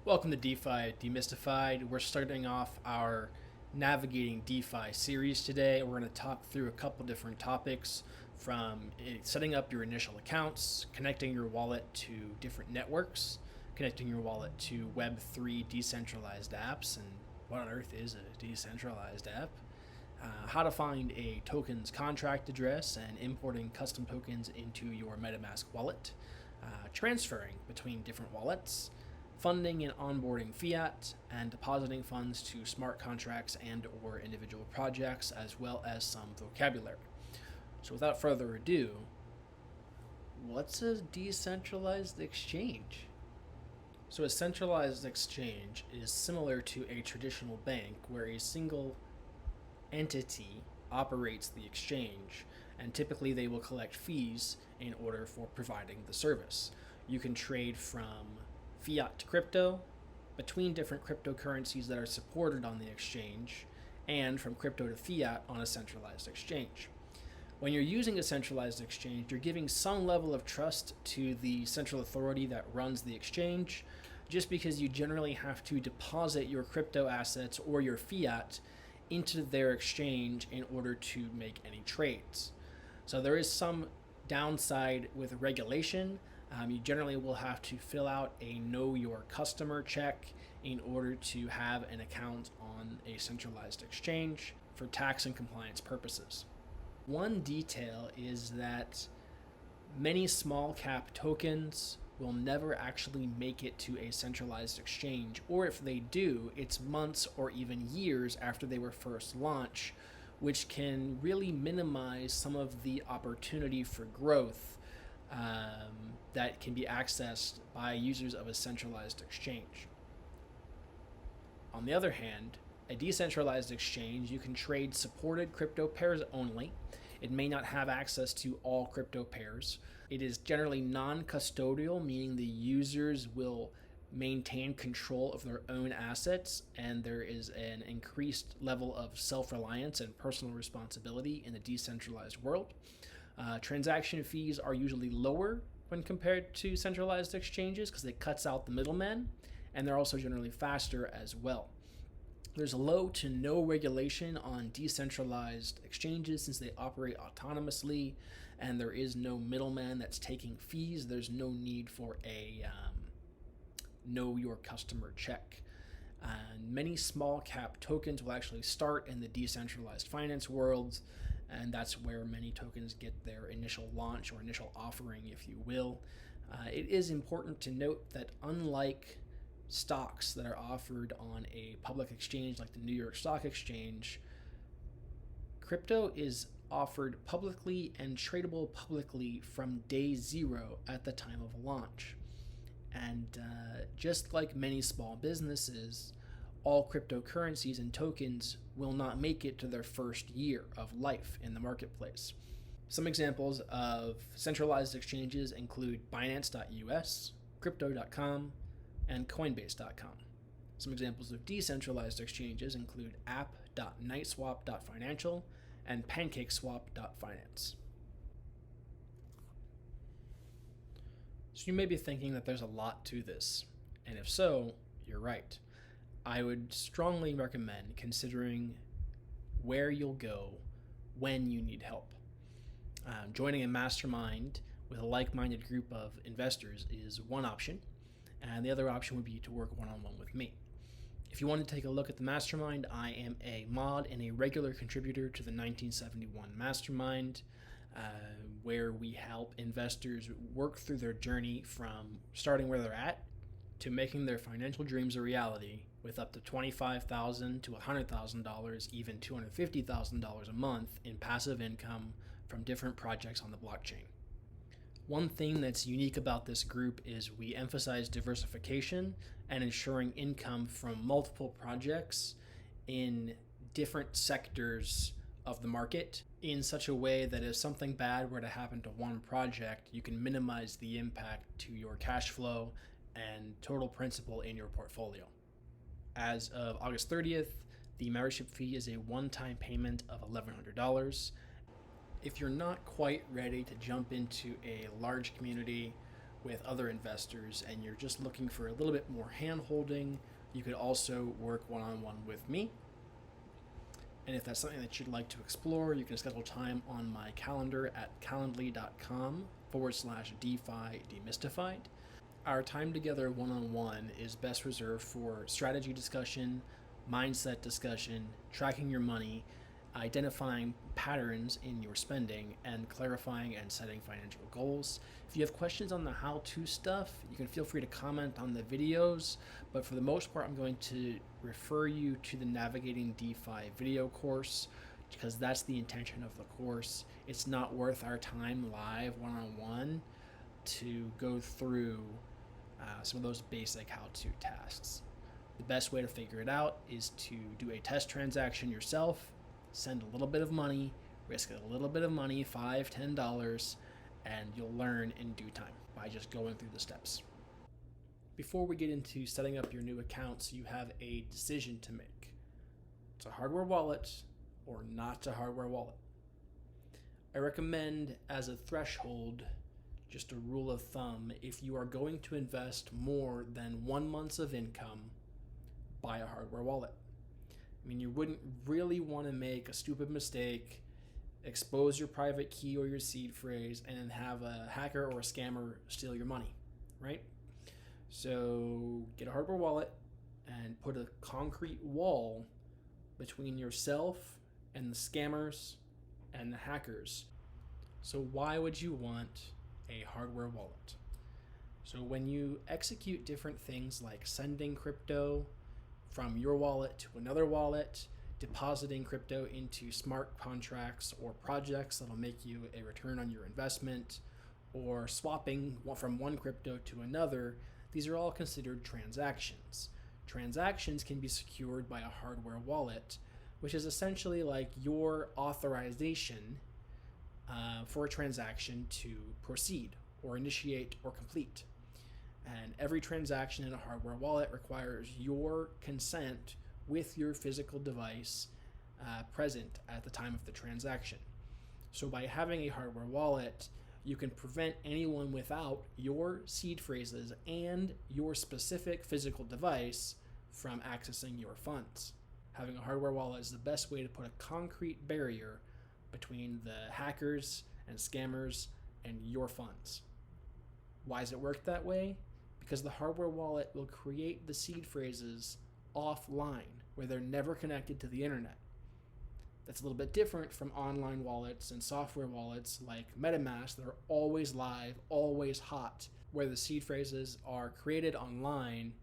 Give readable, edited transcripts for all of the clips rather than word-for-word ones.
Welcome to Defi Demystified. We're starting off our Navigating DeFi series today. We're going to talk through a couple different topics from setting up your initial accounts, connecting your wallet to different networks, connecting your wallet to Web3 decentralized apps, and what on earth is a decentralized app, how to find a token's contract address and importing custom tokens into your MetaMask wallet, transferring between different wallets, funding and onboarding fiat, and depositing funds to smart contracts and or individual projects, as well as some vocabulary. So without further ado, what's a decentralized exchange? So a centralized exchange is similar to a traditional bank where a single entity operates the exchange, and typically they will collect fees in order for providing the service. You can trade from fiat to crypto, between different cryptocurrencies that are supported on the exchange, and from crypto to fiat on a centralized exchange. When you're using a centralized exchange, you're giving some level of trust to the central authority that runs the exchange, just because you generally have to deposit your crypto assets or your fiat into their exchange in order to make any trades. So there is some downside with regulation. You generally will have to fill out a know your customer check in order to have an account on a centralized exchange for tax and compliance purposes. One detail is that many small cap tokens will never actually make it to a centralized exchange, or if they do, it's months or even years after they were first launched, which can really minimize some of the opportunity for growth that can be accessed by users of a centralized exchange. On the other hand, a decentralized exchange, you can trade supported crypto pairs only. It may not have access to all crypto pairs. It is generally non-custodial, meaning the users will maintain control of their own assets, and there is an increased level of self-reliance and personal responsibility in the decentralized world. Transaction fees are usually lower when compared to centralized exchanges because it cuts out the middleman, and they're also generally faster as well. There's low to no regulation on decentralized exchanges since they operate autonomously, and there is no middleman that's taking fees. There's no need for a know your customer check. Many small cap tokens will actually start in the decentralized finance world, and that's where many tokens get their initial launch or initial offering, if you will. It is important to note that unlike stocks that are offered on a public exchange like the New York Stock Exchange, crypto is offered publicly and tradable publicly from day zero at the time of launch. And just like many small businesses, all cryptocurrencies and tokens will not make it to their first year of life in the marketplace. Some examples of centralized exchanges include Binance.us, Crypto.com, and Coinbase.com. Some examples of decentralized exchanges include app.nightswap.financial and pancakeswap.finance. So you may be thinking that there's a lot to this, and if so, you're right. I would strongly recommend considering where you'll go when you need help. Joining a mastermind with a like-minded group of investors is one option, and the other option would be to work one-on-one with me. If you want to take a look at the mastermind, I am a mod and a regular contributor to the 1971 Mastermind, where we help investors work through their journey from starting where they're at to making their financial dreams a reality with up to $25,000 to $100,000, even $250,000 a month in passive income from different projects on the blockchain. One thing that's unique about this group is we emphasize diversification and ensuring income from multiple projects in different sectors of the market in such a way that if something bad were to happen to one project, you can minimize the impact to your cash flow and total principal in your portfolio. As of August 30th, the membership fee is a one-time payment of $1,100. If you're not quite ready to jump into a large community with other investors and you're just looking for a little bit more hand holding, you could also work one-on-one with me. And if that's something that you'd like to explore, you can schedule time on my calendar at calendly.com/DeFi Demystified. Our time together one-on-one is best reserved for strategy discussion, mindset discussion, tracking your money, identifying patterns in your spending, and clarifying and setting financial goals. If you have questions on the how-to stuff, you can feel free to comment on the videos, but for the most part, I'm going to refer you to the Navigating DeFi video course because that's the intention of the course. It's not worth our time live one-on-one to go through some of those basic how-to tasks. The best way to figure it out is to do a test transaction yourself, send a little bit of money, risk a little bit of money, $5, $10, and you'll learn in due time by just going through the steps. Before we get into setting up your new accounts, you have a decision to make. It's a hardware wallet or not a hardware wallet. I recommend as a threshold, just a rule of thumb, if you are going to invest more than 1 month of income, buy a hardware wallet. I mean, you wouldn't really want to make a stupid mistake, expose your private key or your seed phrase, and have a hacker or a scammer steal your money, right? So get a hardware wallet and put a concrete wall between yourself and the scammers and the hackers. So why would you want a hardware wallet? So when you execute different things like sending crypto from your wallet to another wallet, depositing crypto into smart contracts or projects that'll make you a return on your investment, or swapping from one crypto to another, these are all considered transactions. Transactions can be secured by a hardware wallet, which is essentially like your authorization for a transaction to proceed or initiate or complete. And every transaction in a hardware wallet requires your consent with your physical device present at the time of the transaction. So by having a hardware wallet, you can prevent anyone without your seed phrases and your specific physical device from accessing your funds. Having a hardware wallet is the best way to put a concrete barrier between the hackers and scammers and your funds. Why does it work that way? Because the hardware wallet will create the seed phrases offline, where they're never connected to the internet. That's a little bit different from online wallets and software wallets like MetaMask that are always live, always hot, where the seed phrases are created online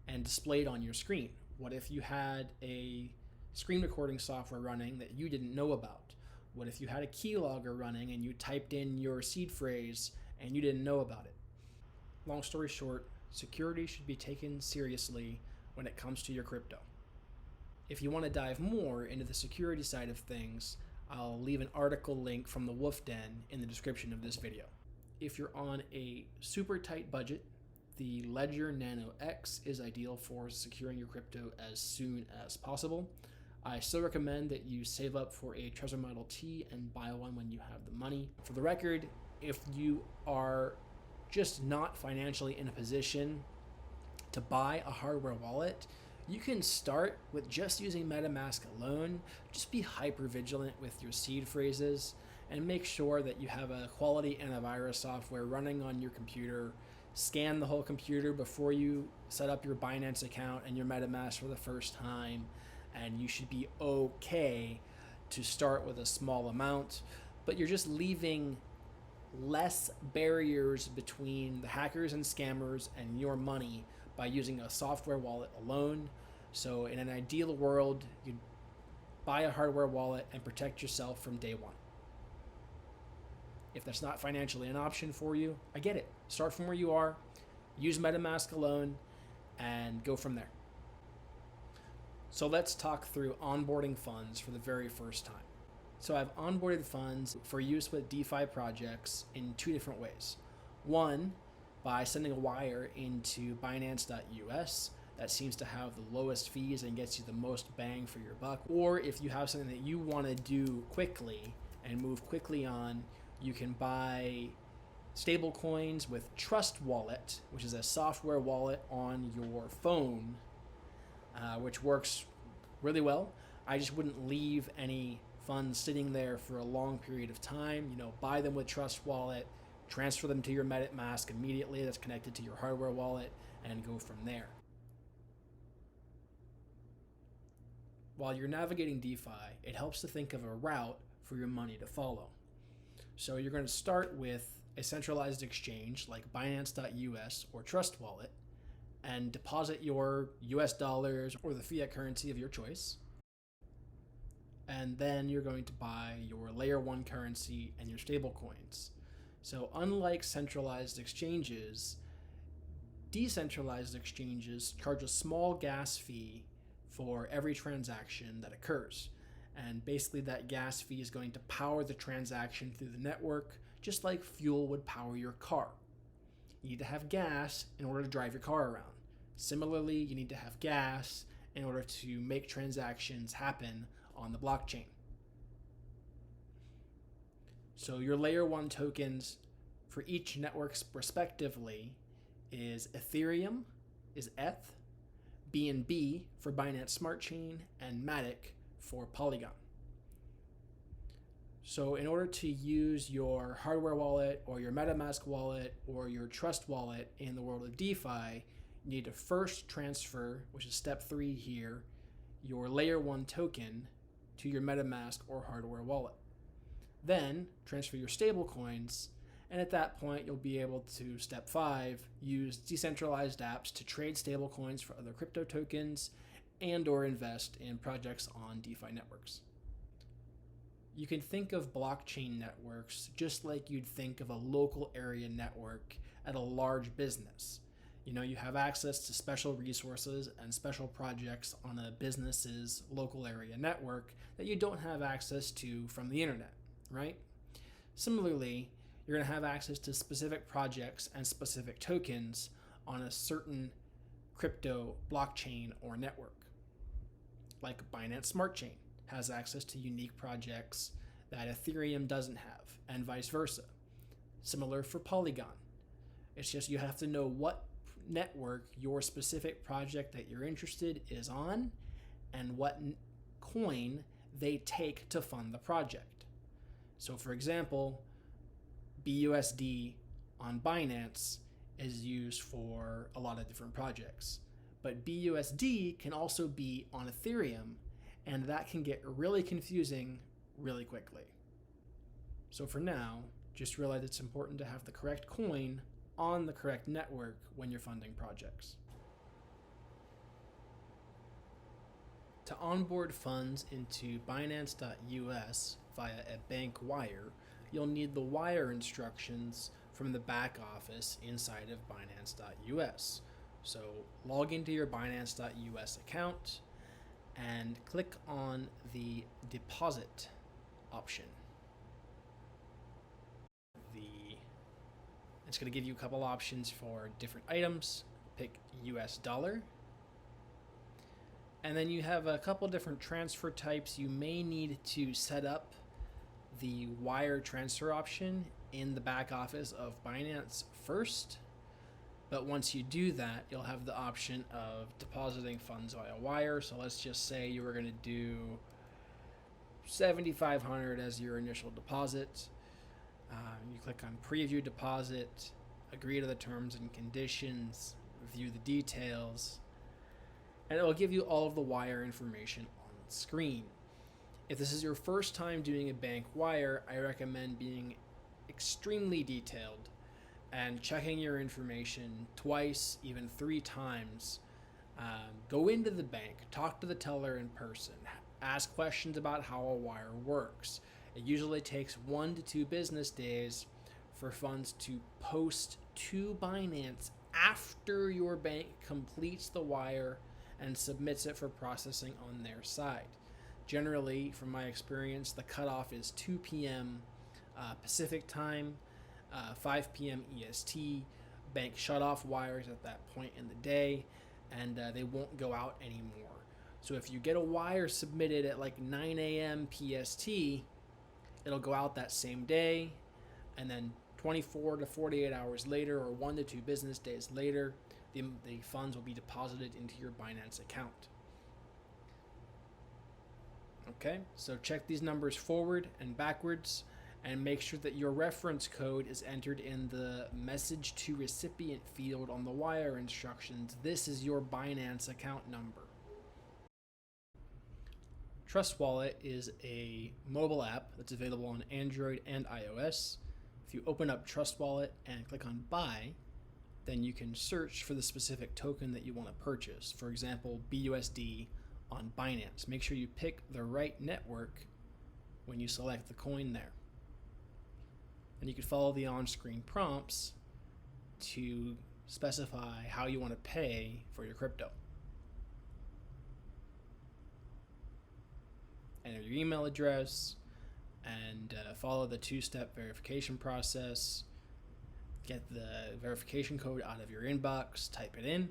and displayed on your screen. What if you had a screen recording software running that you didn't know about? What if you had a keylogger running and you typed in your seed phrase and you didn't know about it? Long story short, security should be taken seriously when it comes to your crypto. If you want to dive more into the security side of things, I'll leave an article link from the Wolf Den in the description of this video. If you're on a super tight budget, the Ledger Nano X is ideal for securing your crypto as soon as possible. I still recommend that you save up for a Trezor Model T and buy one when you have the money. For the record, if you are just not financially in a position to buy a hardware wallet, you can start with just using MetaMask alone. Just be hyper vigilant with your seed phrases and make sure that you have a quality antivirus software running on your computer. Scan the whole computer before you set up your Binance account and your MetaMask for the first time, and you should be okay to start with a small amount, but you're just leaving less barriers between the hackers and scammers and your money by using a software wallet alone. So in an ideal world, you'd buy a hardware wallet and protect yourself from day one. If that's not financially an option for you, I get it. Start from where you are, use MetaMask alone, and go from there. So let's talk through onboarding funds for the very first time. So I've onboarded funds for use with DeFi projects in two different ways. One, by sending a wire into Binance.us. That seems to have the lowest fees and gets you the most bang for your buck. Or if you have something that you want to do quickly and move quickly on, you can buy stablecoins with Trust Wallet, which is a software wallet on your phone, which works really well. I just wouldn't leave any funds sitting there for a long period of time. Buy them with Trust Wallet, transfer them to your MetaMask immediately that's connected to your hardware wallet, and go from there. While you're navigating DeFi, it helps to think of a route for your money to follow. So you're going to start with a centralized exchange like Binance.us or Trust Wallet and deposit your US dollars or the fiat currency of your choice. And then you're going to buy your layer 1 currency and your stable coins. So unlike centralized exchanges, decentralized exchanges charge a small gas fee for every transaction that occurs. And basically that gas fee is going to power the transaction through the network, just like fuel would power your car. You need to have gas in order to drive your car around. Similarly, you need to have gas in order to make transactions happen on the blockchain. So your layer 1 tokens for each network respectively is Ethereum, is ETH, BNB for Binance Smart Chain, and Matic for Polygon. So in order to use your hardware wallet or your MetaMask wallet or your Trust Wallet in the world of DeFi, you need to first transfer, which is step 3 here, your layer 1 token to your MetaMask or hardware wallet. Then transfer your stable coins, and at that point you'll be able to, step 5, use decentralized apps to trade stable coins for other crypto tokens and or invest in projects on DeFi networks. You can think of blockchain networks just like you'd think of a local area network at a large business. You have access to special resources and special projects on a business's local area network that you don't have access to from the internet, right? Similarly, you're going to have access to specific projects and specific tokens on a certain crypto blockchain or network. Like Binance Smart Chain has access to unique projects that Ethereum doesn't have, and vice versa. Similar for Polygon. It's just you have to know what network your specific project that you're interested is on and what coin they take to fund the project. So for example, BUSD on Binance is used for a lot of different projects, but BUSD can also be on Ethereum, and that can get really confusing really quickly. So for now, just realize it's important to have the correct coin on the correct network when you're funding projects. To onboard funds into Binance.us via a bank wire, you'll need the wire instructions from the back office inside of Binance.us. So log into your Binance.us account and click on the deposit option. It's going to give you a couple options for different items. Pick US dollar. And then you have a couple different transfer types. You may need to set up the wire transfer option in the back office of Binance first. But once you do that, you'll have the option of depositing funds via wire. So let's just say you were going to do $7,500 as your initial deposit. You click on preview deposit, agree to the terms and conditions, view the details, and it will give you all of the wire information on the screen. If this is your first time doing a bank wire, I recommend being extremely detailed and checking your information twice, even 3 times. Go into the bank, talk to the teller in person, ask questions about how a wire works. It usually takes 1 to 2 business days for funds to post to Binance after your bank completes the wire and submits it for processing on their side. Generally, from my experience, the cutoff is 2 p.m. Pacific time, 5 p.m. EST. Bank shut off wires at that point in the day, and they won't go out anymore. So if you get a wire submitted at like 9 a.m. PST, it'll go out that same day, and then 24 to 48 hours later, or 1 to 2 business days later, the funds will be deposited into your Binance account. Okay, so check these numbers forward and backwards, and make sure that your reference code is entered in the message to recipient field on the wire instructions. This is your Binance account number. Trust Wallet is a mobile app that's available on Android and iOS. If you open up Trust Wallet and click on Buy, then you can search for the specific token that you want to purchase. For example, BUSD on Binance. Make sure you pick the right network when you select the coin there. And you can follow the on-screen prompts to specify how you want to pay for your crypto. Enter your email address and follow the two-step verification process. Get the verification code out of your inbox, type it in.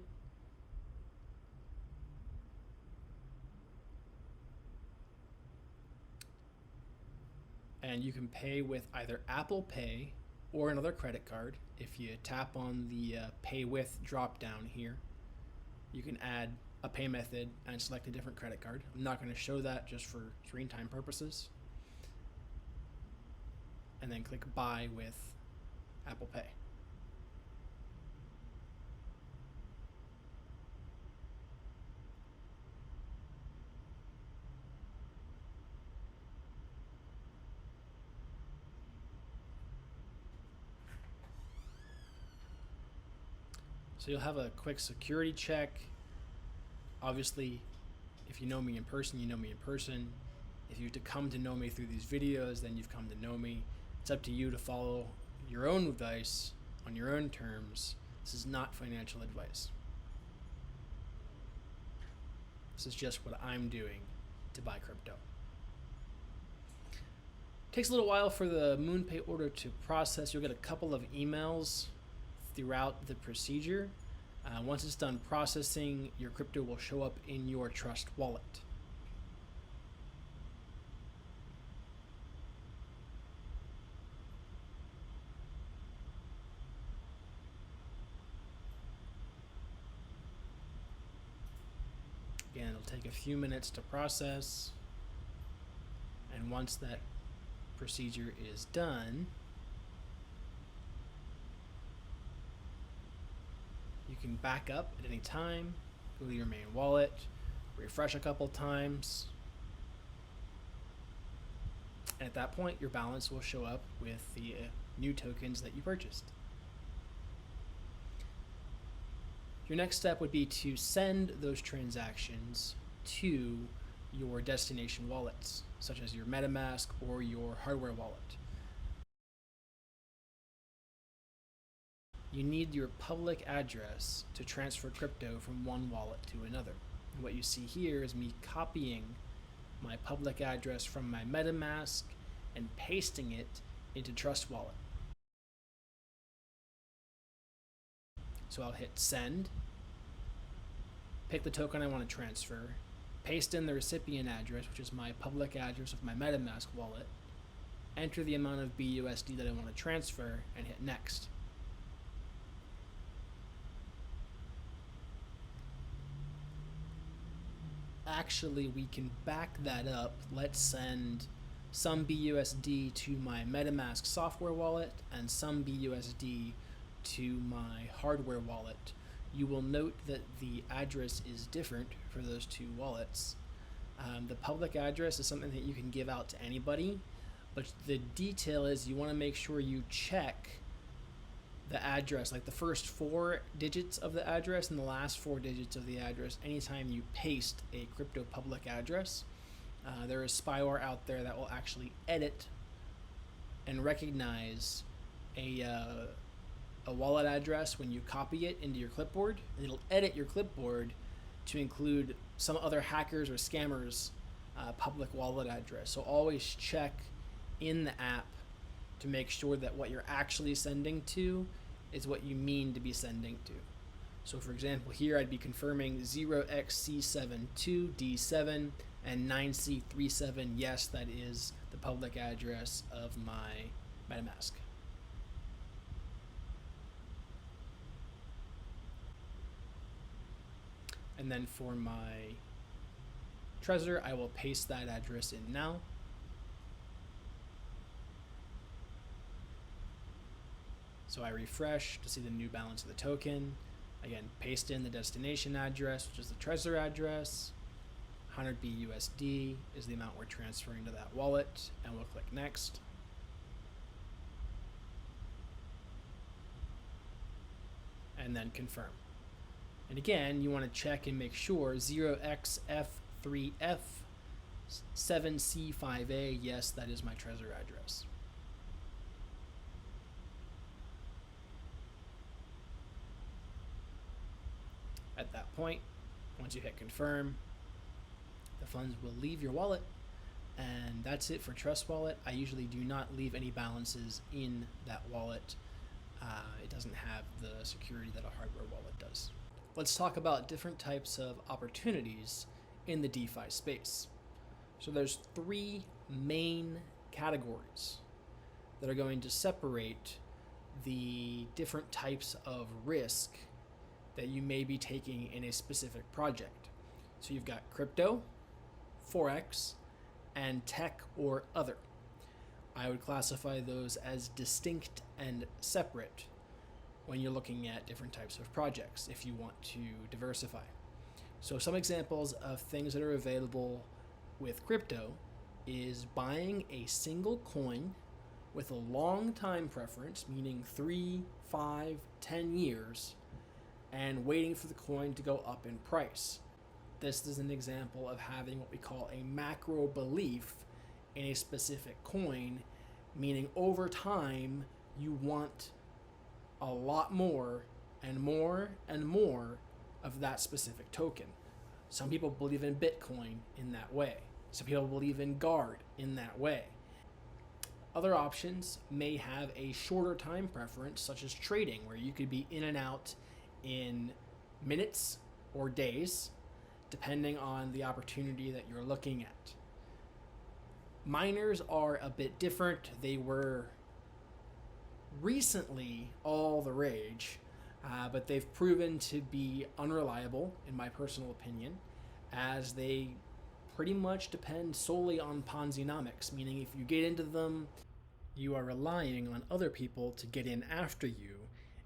And you can pay with either Apple Pay or another credit card. If you tap on the Pay With drop down here, you can add a pay method and select a different credit card. I'm not going to show that just for screen time purposes. And then click Buy with Apple Pay. So you'll have a quick security check. Obviously, if you know me in person, you know me in person. If you've to come to know me through these videos, then you've come to know me. It's up to you to follow your own advice on your own terms. This is not financial advice. This is just what I'm doing to buy crypto. Takes a little while for the MoonPay order to process. You'll get a couple of emails throughout the procedure. Once it's done processing, your crypto will show up in your Trust Wallet. Again, it'll take a few minutes to process, and once that procedure is done, you can back up at any time, go to your main wallet, refresh a couple times, and at that point your balance will show up with the new tokens that you purchased. Your next step would be to send those transactions to your destination wallets, such as your MetaMask or your hardware wallet. You need your public address to transfer crypto from one wallet to another. And what you see here is me copying my public address from my MetaMask and pasting it into Trust Wallet. So I'll hit send, pick the token I want to transfer, paste in the recipient address, which is my public address of my MetaMask wallet, enter the amount of BUSD that I want to transfer, and hit next. Actually, we can back that up. Let's send some BUSD to my MetaMask software wallet and some BUSD to my hardware wallet. You will note that the address is different for those two wallets. The public address is something that you can give out to anybody, but the detail is you want to make sure you check the address, like the first 4 digits of the address and the last 4 digits of the address anytime you paste a crypto public address. There is spyware out there that will actually edit and recognize a wallet address when you copy it into your clipboard, and it'll edit your clipboard to include some other hackers or scammers public wallet address. So always check in the app to make sure that what you're actually sending to is what you mean to be sending to. So for example, here I'd be confirming 0xC72D7 and 9C37. Yes, that is the public address of my MetaMask. And then for my Trezor, I will paste that address in now. So I refresh to see the new balance of the token. Again, paste in the destination address, which is the Trezor address. 100 BUSD is the amount we're transferring to that wallet, and we'll click next. And then confirm. And again, you want to check and make sure 0xF3F7C5A, yes, that is my Trezor address. At that point, once you hit confirm, the funds will leave your wallet, and that's it for Trust Wallet. I usually do not leave any balances in that wallet. It doesn't have the security that a hardware wallet does. Let's talk about different types of opportunities in the DeFi space. So there's three main categories that are going to separate the different types of risk that you may be taking in a specific project. So you've got crypto, Forex, and tech or other. I would classify those as distinct and separate when you're looking at different types of projects if you want to diversify. So some examples of things that are available with crypto is buying a single coin with a long time preference, meaning 3, 5, 10 years, and waiting for the coin to go up in price. This is an example of having what we call a macro belief in a specific coin, meaning over time you want a lot more and more and more of that specific token. Some people believe in Bitcoin in that way. Some people believe in Guard in that way. Other options may have a shorter time preference, such as trading, where you could be in and out in minutes or days, depending on the opportunity that you're looking at. Miners are a bit different. They were recently all the rage, but they've proven to be unreliable, in my personal opinion, as they pretty much depend solely on Ponzi-nomics, meaning if you get into them, you are relying on other people to get in after you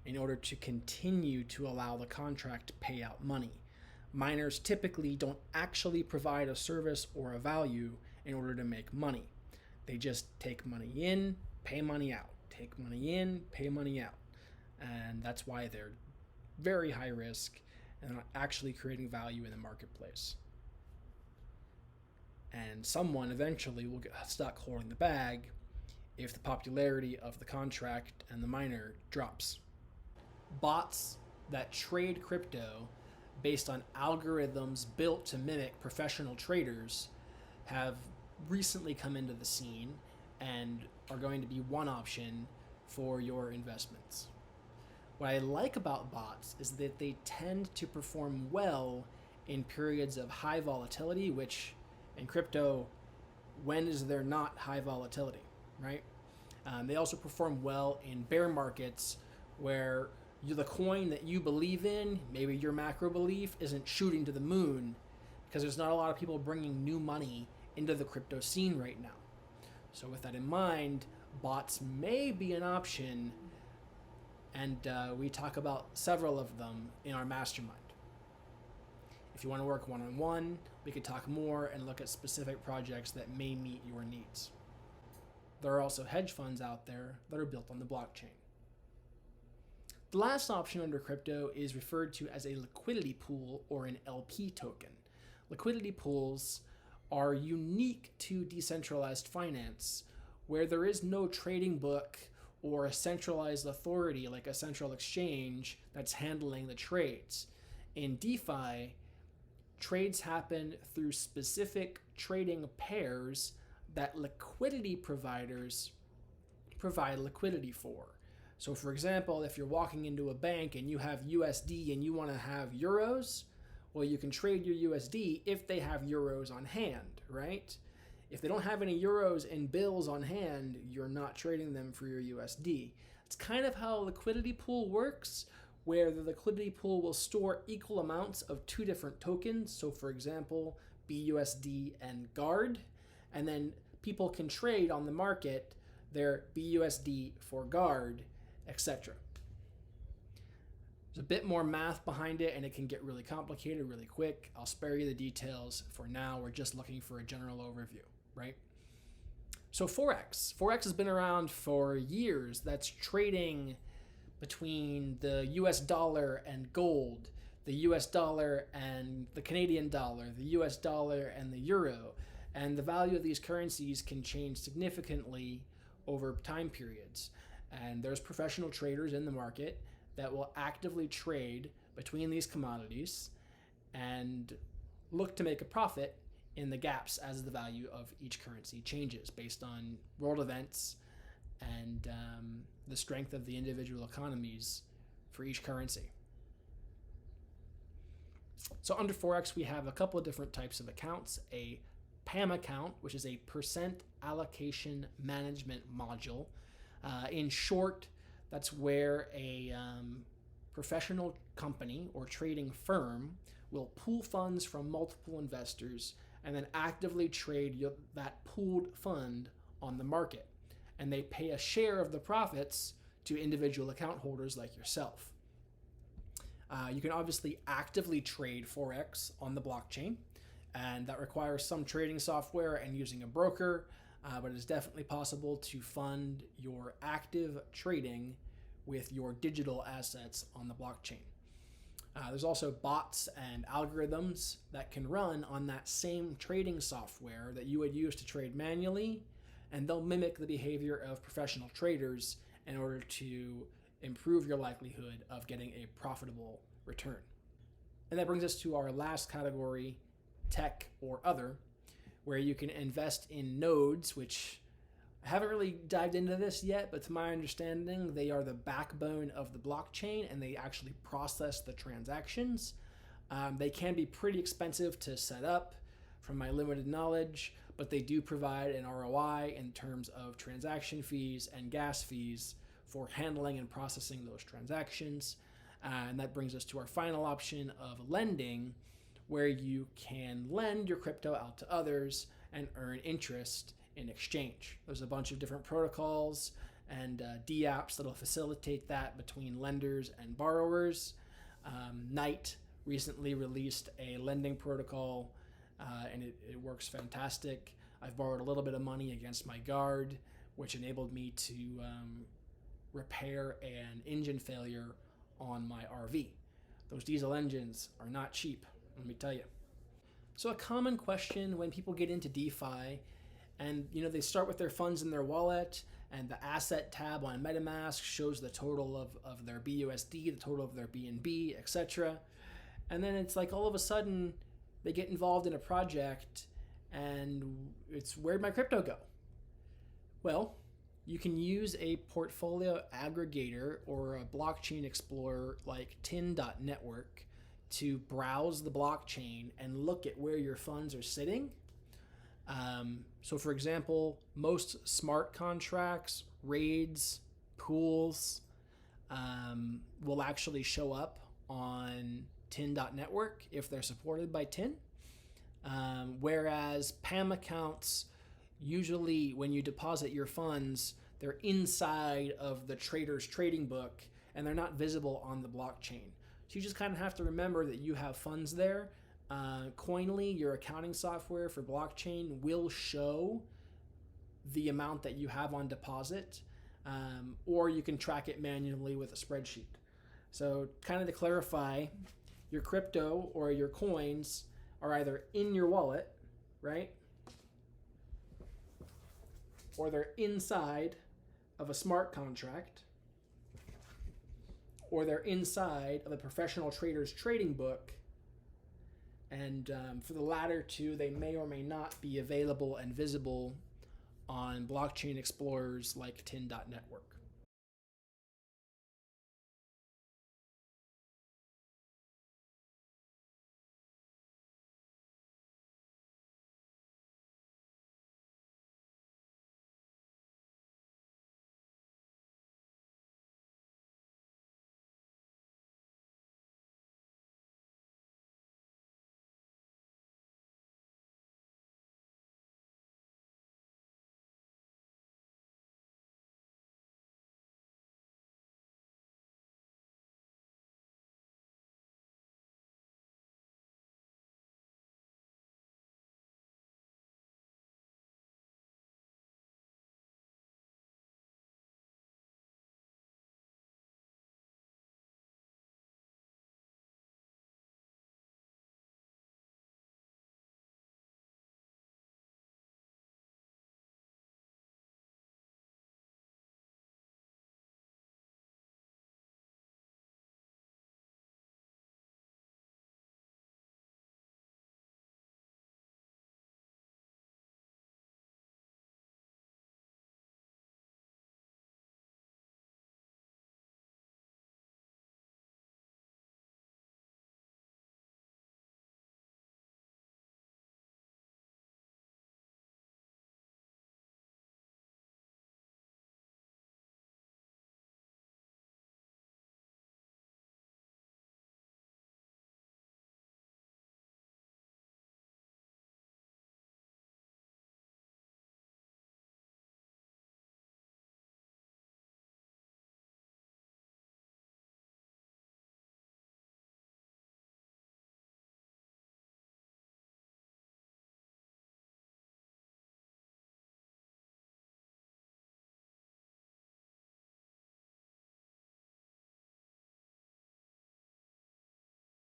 in order to continue to allow the contract to pay out money. Miners typically don't actually provide a service or a value in order to make money. They just take money in, pay money out, take money in, pay money out. And that's why they're very high risk and not actually creating value in the marketplace. And someone eventually will get stuck holding the bag if the popularity of the contract and the miner drops. Bots that trade crypto based on algorithms built to mimic professional traders have recently come into the scene and are going to be one option for your investments. What I like about bots is that they tend to perform well in periods of high volatility, which in crypto, when is there not high volatility, right? They also perform well in bear markets where the coin that you believe in, maybe your macro belief, isn't shooting to the moon because there's not a lot of people bringing new money into the crypto scene right now. So with that in mind, bots may be an option, and we talk about several of them in our mastermind. If you want to work one-on-one, we could talk more and look at specific projects that may meet your needs. There are also hedge funds out there that are built on the blockchain. The last option under crypto is referred to as a liquidity pool or an LP token. Liquidity pools are unique to decentralized finance, where there is no trading book or a centralized authority like a central exchange that's handling the trades. In DeFi, trades happen through specific trading pairs that liquidity providers provide liquidity for. So for example, if you're walking into a bank and you have USD and you want to have euros, well, you can trade your USD if they have euros on hand, right? If they don't have any euros and bills on hand, you're not trading them for your USD. It's kind of how a liquidity pool works, where the liquidity pool will store equal amounts of two different tokens. So for example, BUSD and GUARD, and then people can trade on the market their BUSD for GUARD, etc. There's a bit more math behind it, and it can get really complicated really quick. I'll spare you the details for now. We're just looking for a general overview, right? So Forex has been around for years. That's trading between the US dollar and gold, the US dollar and the Canadian dollar, the US dollar and the euro. And the value of these currencies can change significantly over time periods. And there's professional traders in the market that will actively trade between these commodities and look to make a profit in the gaps as the value of each currency changes based on world events and the strength of the individual economies for each currency. So under Forex, we have a couple of different types of accounts. A PAM account, which is a percent allocation management module. In short, that's where a professional company or trading firm will pool funds from multiple investors and then actively trade that pooled fund on the market. And they pay a share of the profits to individual account holders like yourself. You can obviously actively trade Forex on the blockchain, and that requires some trading software and using a broker, but it's definitely possible to fund your active trading with your digital assets on the blockchain. There's also bots and algorithms that can run on that same trading software that you would use to trade manually, and they'll mimic the behavior of professional traders in order to improve your likelihood of getting a profitable return. And that brings us to our last category, tech or other, where you can invest in nodes, which I haven't really dived into this yet, but to my understanding, they are the backbone of the blockchain and they actually process the transactions. They can be pretty expensive to set up from my limited knowledge, but they do provide an ROI in terms of transaction fees and gas fees for handling and processing those transactions. And that brings us to our final option of lending, where you can lend your crypto out to others and earn interest in exchange. There's a bunch of different protocols and DApps that'll facilitate that between lenders and borrowers. Knight recently released a lending protocol, and it works fantastic. I've borrowed a little bit of money against my guard, which enabled me to repair an engine failure on my RV. Those diesel engines are not cheap, let me tell you. So a common question when people get into DeFi, and they start with their funds in their wallet, and the asset tab on MetaMask shows the total of their BUSD, the total of their BNB, etc. And then it's like all of a sudden they get involved in a project and it's, where'd my crypto go? Well, you can use a portfolio aggregator or a blockchain explorer like tin.network to browse the blockchain and look at where your funds are sitting. So for example, most smart contracts, raids, pools will actually show up on tin.network if they're supported by tin. Whereas PAM accounts, usually when you deposit your funds, they're inside of the trader's trading book and they're not visible on the blockchain. So you just kind of have to remember that you have funds there. Coinly, your accounting software for blockchain, will show the amount that you have on deposit, or you can track it manually with a spreadsheet. So kind of to clarify, your crypto or your coins are either in your wallet, right? Or they're inside of a smart contract, or they're inside of a professional trader's trading book. And for the latter two, they may or may not be available and visible on blockchain explorers like tin.network.